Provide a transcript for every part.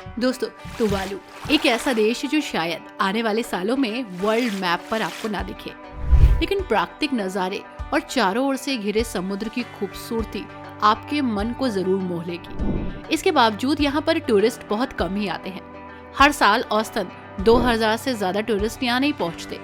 दोस्तों, तुवालू एक ऐसा देश है जो शायद आने वाले सालों में वर्ल्ड मैप पर आपको ना दिखे, लेकिन प्राकृतिक नज़ारे और चारों ओर से घिरे समुद्र की खूबसूरती आपके मन को जरूर मोह लेगी। इसके बावजूद यहाँ पर टूरिस्ट बहुत कम ही आते हैं। हर साल औसतन 2000 से ज्यादा टूरिस्ट यहाँ नहीं पहुँचते।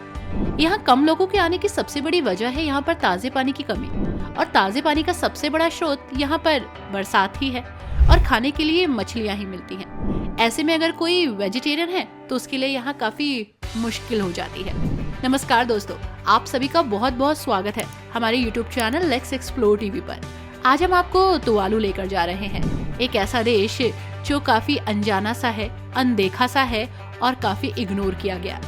यहाँ कम लोगों के आने की सबसे बड़ी वजह है यहाँ पर ताजे पानी की कमी, और ताजे पानी का सबसे बड़ा स्रोत यहाँ पर बरसात ही है और खाने के लिए मछलियाँ ही मिलती हैं। ऐसे में अगर कोई वेजिटेरियन है तो उसके लिए यहाँ काफी मुश्किल हो जाती है। नमस्कार दोस्तों, आप सभी का बहुत बहुत स्वागत है हमारे YouTube channel let's explore TV पर। आज हम आपको तुवालू लेकर जा रहे हैं, एक ऐसा देश जो काफी अनजाना सा है, अनदेखा सा है और काफी इग्नोर किया गया।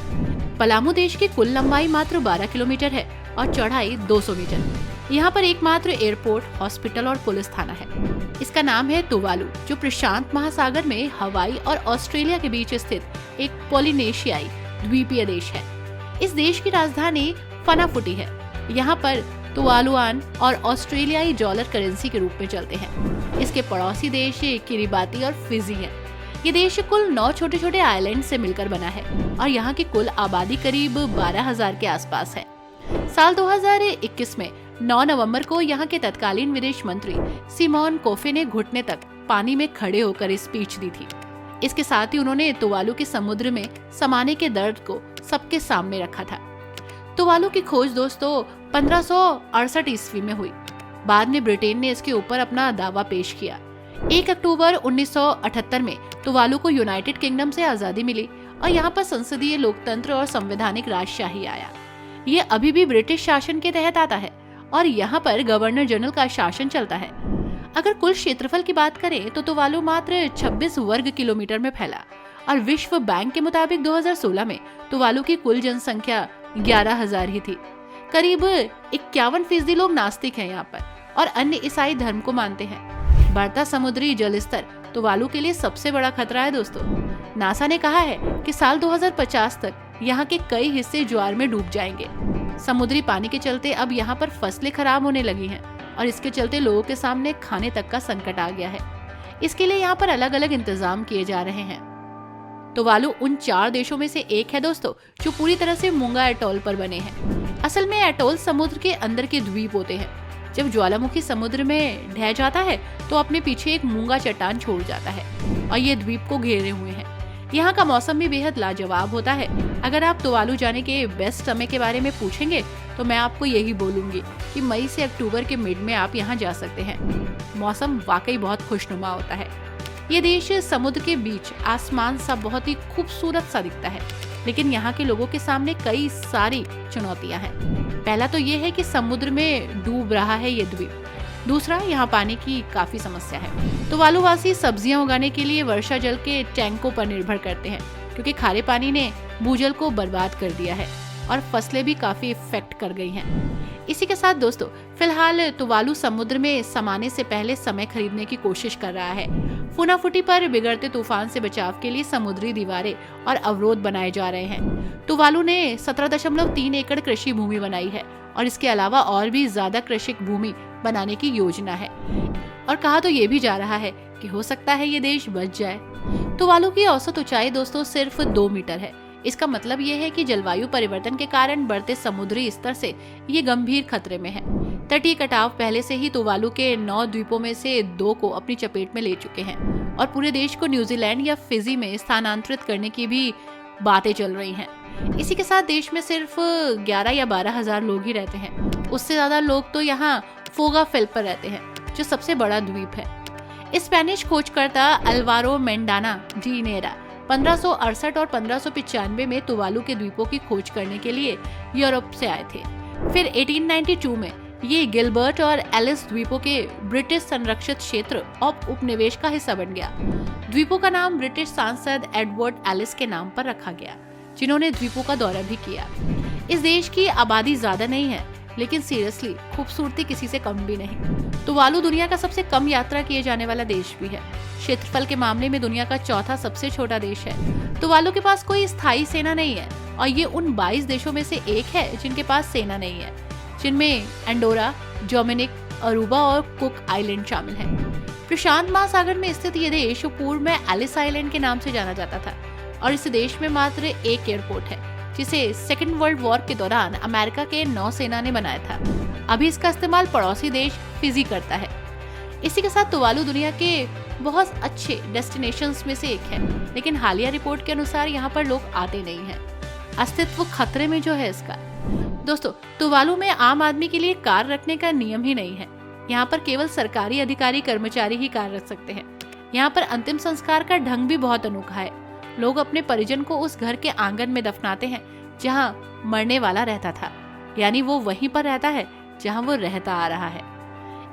पलामू देश की कुल लंबाई मात्र 12 किलोमीटर है और चौड़ाई 200 मीटर। यहाँ पर एकमात्र एयरपोर्ट, हॉस्पिटल और पुलिस थाना है। इसका नाम है तुवालू, जो प्रशांत महासागर में हवाई और ऑस्ट्रेलिया के बीच स्थित एक पोलिनेशियाई द्वीपीय देश है। इस देश की राजधानी फनाफुटी है। यहाँ पर तुवालुआन और ऑस्ट्रेलियाई डॉलर करेंसी के रूप में चलते हैं। इसके पड़ोसी देश किरिबाती और फिजी हैं। ये देश कुल 9 छोटे छोटे आइलैंड से मिलकर बना है और यहाँ की कुल आबादी करीब 12,000 के आसपास है। साल 2021 में 9 नवंबर को यहाँ के तत्कालीन विदेश मंत्री सिमोन कोफे ने घुटने तक पानी में खड़े होकर स्पीच दी थी। इसके साथ ही उन्होंने तुवालू के समुद्र में समाने के दर्द को सबके सामने रखा था। तुवालू की खोज दोस्तों 1568 ईस्वी में हुई। बाद में ब्रिटेन ने इसके ऊपर अपना दावा पेश किया। 1 अक्टूबर 1978 में तुवालू को यूनाइटेड किंगडम से आजादी मिली और यहाँ पर संसदीय लोकतंत्र और संवैधानिक राजशाही आया। ये अभी भी ब्रिटिश शासन के तहत आता है और यहाँ पर गवर्नर जनरल का शासन चलता है। अगर कुल क्षेत्रफल की बात करें तो तुवालू मात्र 26 वर्ग किलोमीटर में फैला और विश्व बैंक के मुताबिक 2016 में तुवालू की कुल जनसंख्या 11,000 ही थी। करीब 51% लोग नास्तिक हैं यहाँ पर और अन्य ईसाई धर्म को मानते हैं। बढ़ता समुद्री जल स्तर तुवालू के लिए सबसे बड़ा खतरा है दोस्तों। नासा ने कहा है कि साल 2050 तक यहाँ के कई हिस्से ज्वार में डूब जाएंगे। समुद्री पानी के चलते अब यहाँ पर फसलें खराब होने लगी हैं और इसके चलते लोगों के सामने खाने तक का संकट आ गया है। इसके लिए यहाँ पर अलग अलग इंतजाम किए जा रहे हैं। तुवालू उन 4 देशों में से एक है दोस्तों जो पूरी तरह से मूंगा एटोल पर बने हैं। असल में एटोल समुद्र के अंदर के द्वीप होते हैं। जब ज्वालामुखी समुद्र में ढह जाता है तो अपने पीछे एक मूंगा चट्टान छोड़ जाता है और ये द्वीप को घेरे हुए हैं। यहाँ का मौसम भी बेहद लाजवाब होता है। अगर आप तुवालू जाने के बेस्ट समय के बारे में पूछेंगे तो मैं आपको यही बोलूंगी कि मई से अक्टूबर के मिड में आप यहाँ जा सकते हैं। मौसम वाकई बहुत खुशनुमा होता है। ये देश समुद्र के बीच आसमान सा बहुत ही खूबसूरत सा दिखता है, लेकिन यहाँ के लोगों के सामने कई सारी चुनौतियाँ हैं। पहला तो ये है कि समुद्र में डूब रहा है ये द्वीप। दूसरा, यहाँ पानी की काफी समस्या है। तुवालू वासी सब्जियां उगाने के लिए वर्षा जल के टैंकों पर निर्भर करते हैं, क्योंकि खारे पानी ने भूजल को बर्बाद कर दिया है और फसलें भी काफी इफेक्ट कर गई हैं। इसी के साथ दोस्तों, फिलहाल तुवालू समुद्र में समाने से पहले समय खरीदने की कोशिश कर रहा है। फुनाफुटी पर बिगड़ते तूफान से बचाव के लिए समुद्री दीवारें और अवरोध बनाए जा रहे हैं। तुवालू ने 17.3 एकड़ कृषि भूमि बनाई है और इसके अलावा और भी ज्यादा कृषि भूमि बनाने की योजना है। और कहा तो ये भी जा रहा है कि हो सकता है ये देश बच जाए। तुवालू की औसत ऊंचाई दोस्तों सिर्फ 2 मीटर है। इसका मतलब ये है कि जलवायु परिवर्तन के कारण बढ़ते समुद्री स्तर से ये गंभीर खतरे में है। तटीय कटाव पहले से ही तुवालू के 9 द्वीपों में से 2 को अपनी चपेट में ले चुके हैं और पूरे देश को न्यूजीलैंड या फिजी में स्थानांतरित करने की भी बातें चल रही हैं। इसी के साथ देश में सिर्फ 11 या 12,000 लोग ही रहते हैं। उससे ज्यादा लोग तो यहाँ फोगा फेल पर रहते हैं, जो सबसे बड़ा द्वीप है। स्पेनिश खोजकर्ता अल्वारो मेंडाना डी नेरा 1568 और 1595 में तुवालू के द्वीपों की खोज करने के लिए यूरोप से आए थे। फिर 1892 में ये गिलबर्ट और एलिस द्वीपों के ब्रिटिश संरक्षित क्षेत्र और उपनिवेश का हिस्सा बन गया। द्वीपों का नाम ब्रिटिश सांसद एडवर्ड एलिस के नाम पर रखा गया, जिन्होंने द्वीपों का दौरा भी किया। इस देश की आबादी ज्यादा नहीं है, लेकिन सीरियसली खूबसूरती किसी से कम भी नहीं। तुवालू दुनिया का सबसे कम यात्रा किए जाने वाला देश भी है। क्षेत्रफल के मामले में दुनिया का चौथा सबसे छोटा देश है। तुवालू के पास कोई स्थायी सेना नहीं है और ये उन 22 देशों में से एक है जिनके पास सेना नहीं है, जिनमें एंडोरा, डोमिनिक, अरूबा और कुक आइलैंड शामिल हैं। प्रशांत महासागर में स्थित ये देश पूर्व में एलिस आइलैंड के नाम से जाना जाता था और इस देश में मात्र एक एयरपोर्ट है जिसे सेकेंड वर्ल्ड वॉर के दौरान अमेरिका के नौसेना ने बनाया था। अभी इसका इस्तेमाल पड़ोसी देश फिजी करता है। इसी के साथ तुवालू दुनिया के बहुत अच्छे डेस्टिनेशंस में से एक है, लेकिन हालिया रिपोर्ट के अनुसार यहाँ पर लोग आते नहीं हैं। अस्तित्व खतरे में जो है इसका। दोस्तों, तुवालू में आम आदमी के लिए कार रखने का नियम ही नहीं है। यहाँ पर केवल सरकारी अधिकारी कर्मचारी ही कार रख सकते हैं। यहाँ पर अंतिम संस्कार का ढंग भी बहुत अनोखा है। लोग अपने परिजन को उस घर के आंगन में दफनाते हैं जहाँ मरने वाला रहता था, यानी वो वहीं पर रहता है जहाँ वो रहता आ रहा है।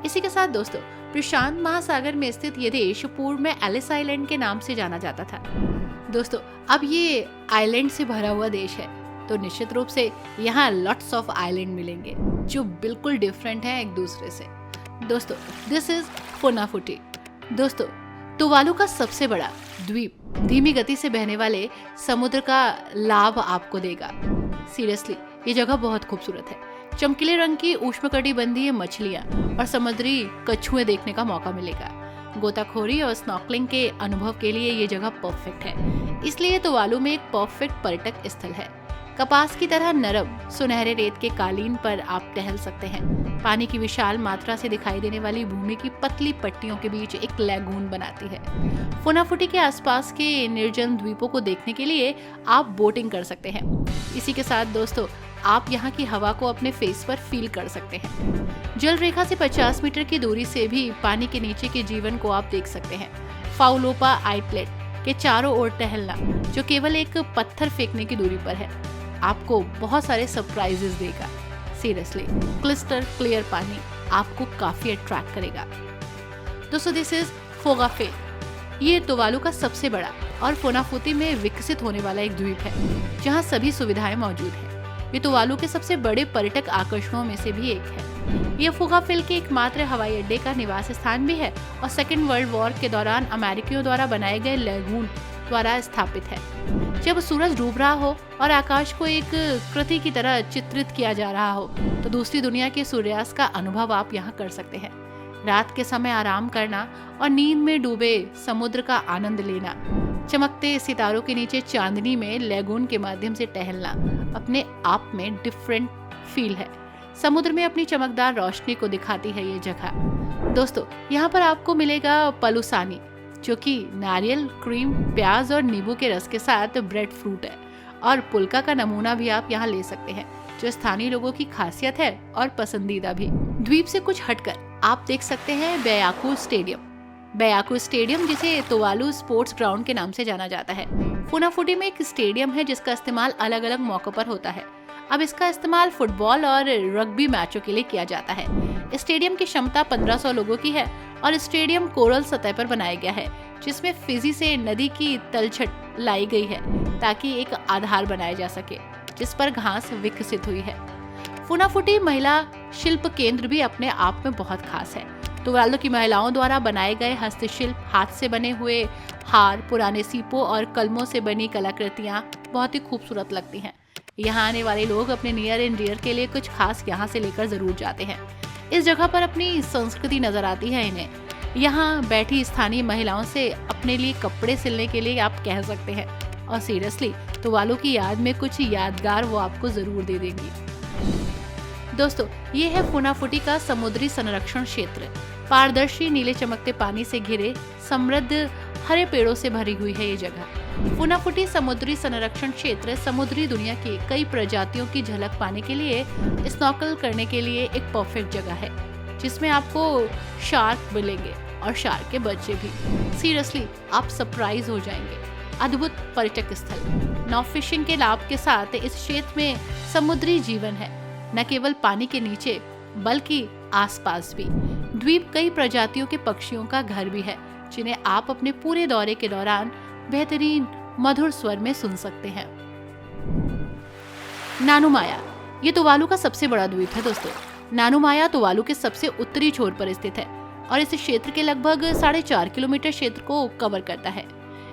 इसी के साथ दोस्तों, प्रशांत महासागर में स्थित ये देश पूर्व में एलिस आइलैंड के नाम से जाना जाता था। दोस्तों, अब ये आइलैंड से भरा हुआ देश है, तो निश्चित रूप से यहाँ लॉट्स ऑफ आइलैंड मिलेंगे जो बिल्कुल डिफरेंट है एक दूसरे से। दोस्तों, दिस इज फुनाफुटी। दोस्तों, तुवालू का सबसे बड़ा द्वीप धीमी गति से बहने वाले समुद्र का लाभ आपको देगा। सीरियसली, ये जगह बहुत खूबसूरत है। चमकीले रंग की उष्णकटिबंधीय मछलियां और समुद्री कछुए देखने का मौका मिलेगा। गोताखोरी और स्नॉर्कलिंग के अनुभव के लिए ये जगह परफेक्ट है, इसलिए तुवालू में एक परफेक्ट पर्यटक स्थल है। कपास की तरह नरम सुनहरे रेत के कालीन पर आप टहल सकते हैं। पानी की विशाल मात्रा से दिखाई देने वाली भूमि की पतली पट्टियों के बीच एक लैगून बनाती है। फुनाफुटी के आसपास के निर्जन द्वीपों को देखने के लिए आप बोटिंग कर सकते हैं। इसी के साथ दोस्तों, आप यहाँ की हवा को अपने फेस पर फील कर सकते हैं। जल रेखा से 50 मीटर की दूरी से भी पानी के नीचे के जीवन को आप देख सकते हैं। फाउलोपा आइलैंड के चारों ओर टहलना, जो केवल एक पत्थर फेंकने की दूरी पर है, आपको बहुत सारे सरप्राइजेस देगा। सीरियसली, क्लिस्टर क्लियर पानी आपको काफी अट्रैक्ट करेगा। दोस्तों, दिस इज फोगाफे। ये तुवालू का सबसे बड़ा और फुनाफुटी में विकसित होने वाला एक द्वीप है जहाँ सभी सुविधाएं मौजूद हैं। ये तुवालू के सबसे बड़े पर्यटक आकर्षणों में से भी एक है। ये फोगाफिल के एकमात्र हवाई अड्डे का निवास स्थान भी है और सेकेंड वर्ल्ड वॉर के दौरान अमेरिकियों द्वारा बनाए गए लैगून द्वारा स्थापित है। जब सूरज डूब रहा हो और आकाश को एक कृति की तरह चित्रित किया जा रहा हो, तो दूसरी दुनिया के सूर्यास्त का अनुभव आप यहाँ कर सकते हैं। रात के समय आराम करना और नींद में डूबे समुद्र का आनंद लेना, चमकते सितारों के नीचे चांदनी में लैगून के माध्यम से टहलना अपने आप में डिफरेंट फील है। समुद्र में अपनी चमकदार रोशनी को दिखाती है ये जगह। दोस्तों, यहाँ पर आपको मिलेगा पलूसानी, जो कि नारियल, क्रीम, प्याज और नींबू के रस के साथ ब्रेड फ्रूट है, और पुल्का का नमूना भी आप यहाँ ले सकते हैं, जो स्थानीय लोगों की खासियत है और पसंदीदा भी। द्वीप से कुछ हटकर आप देख सकते हैं बेयाकू स्टेडियम। बेयाकू स्टेडियम, जिसे तुवालू स्पोर्ट्स ग्राउंड के नाम से जाना जाता है, फुनाफुटी में एक स्टेडियम है जिसका इस्तेमाल अलग अलग मौकों पर होता है। अब इसका इस्तेमाल फुटबॉल और रग्बी मैचों के लिए किया जाता है। स्टेडियम की क्षमता 1500 लोगों की है और स्टेडियम कोरल सतह पर बनाया गया है, जिसमें फिजी से नदी की तलछट लाई गई है ताकि एक आधार बनाया जा सके जिस पर घास विकसित हुई है। फुनाफुटी महिला शिल्प केंद्र भी अपने आप में बहुत खास है। तुवालू की महिलाओं द्वारा बनाए गए हस्तशिल्प, हाथ से बने हुए हार, पुराने सीपों और कलमों से बनी कलाकृतियां बहुत ही खूबसूरत लगती हैं। यहाँ आने वाले लोग अपने नियर एंड डियर के लिए कुछ खास यहाँ से लेकर जरूर जाते हैं। इस जगह पर अपनी संस्कृति नजर आती है इन्हें। यहाँ बैठी स्थानीय महिलाओं से अपने लिए कपड़े सिलने के लिए आप कह सकते हैं, और सीरियसली तुवालू की याद में कुछ यादगार वो आपको जरूर दे देंगी। दोस्तों, ये है फुनाफुटी का समुद्री संरक्षण क्षेत्र। पारदर्शी नीले चमकते पानी से घिरे समृद्ध हरे पेड़ों से भरी हुई है ये जगह। फुनाफुटी समुद्री संरक्षण क्षेत्र समुद्री दुनिया की कई प्रजातियों की झलक पाने के लिए स्नॉर्कल करने के लिए एक परफेक्ट जगह है, जिसमें आपको शार्क मिलेंगे और शार्क के बच्चे भी। सीरियसली, आप सरप्राइज हो जाएंगे। अद्भुत पर्यटक स्थल। नौ फिशिंग के लाभ के साथ इस क्षेत्र में समुद्री जीवन है, न केवल पानी के नीचे बल्कि आसपास भी। द्वीप कई प्रजातियों के पक्षियों का घर भी है, जिन्हें आप अपने पूरे दौरे के दौरान बेहतरीन मधुर स्वर में सुन सकते हैं। नानुमाया, ये तुवालू का सबसे बड़ा द्वीप है दोस्तों। नानुमाया तुवालू के सबसे उत्तरी छोर पर स्थित है और इस क्षेत्र के लगभग 4.5 किलोमीटर क्षेत्र को कवर करता है।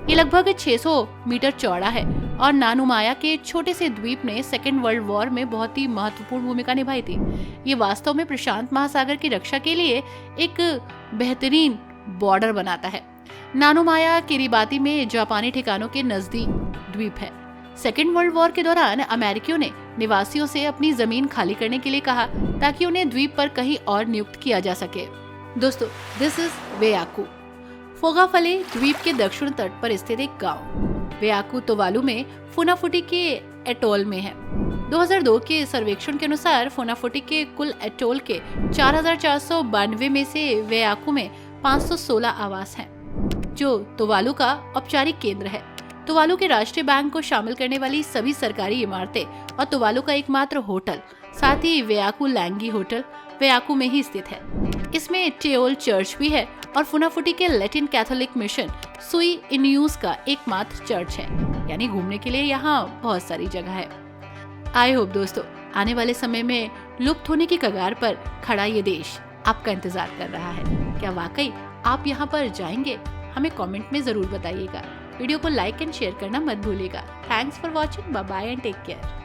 ये लगभग 600 मीटर चौड़ा है और नानुमाया के छोटे से द्वीप ने सेकेंड वर्ल्ड वॉर में बहुत ही महत्वपूर्ण भूमिका निभाई थी। ये वास्तव में प्रशांत महासागर की रक्षा के लिए एक बेहतरीन बॉर्डर बनाता है। नानुमाया किरिबाती में जापानी ठिकानों के नजदीक द्वीप है। सेकेंड वर्ल्ड वॉर के दौरान अमेरिकियों ने निवासियों से अपनी जमीन खाली करने के लिए कहा ताकि उन्हें द्वीप पर कहीं और नियुक्त किया जा सके। दोस्तों, दिस इज वेयाकू, फोगाफले द्वीप के दक्षिण तट पर स्थित एक गांव। वेयाकू तुवालू में फुनाफुटी के एटोल में है। 2002 के सर्वेक्षण के अनुसार फुनाफुटी के कुल एटोल के 4,492 में से वेयाकू में 516 आवास हैं, जो तुवालू का औपचारिक केंद्र है। तुवालू के राष्ट्रीय बैंक को शामिल करने वाली सभी सरकारी इमारतें और तुवालू का एकमात्र होटल, साथ ही वेयाकू लैंगी होटल वेयाकू में ही स्थित है। इसमें टेओल चर्च भी है और फुनाफुटी के लैटिन कैथोलिक मिशन सुई इनियूस का एकमात्र चर्च है। यानी घूमने के लिए यहाँ बहुत सारी जगह है। आई होप दोस्तों, आने वाले समय में लुप्त होने की कगार पर खड़ा ये देश आपका इंतजार कर रहा है। क्या वाकई आप यहाँ पर जाएंगे? हमें कमेंट में जरूर बताइएगा। वीडियो को लाइक एंड शेयर करना मत भूलिएगा। Thanks for watching, bye bye and take care.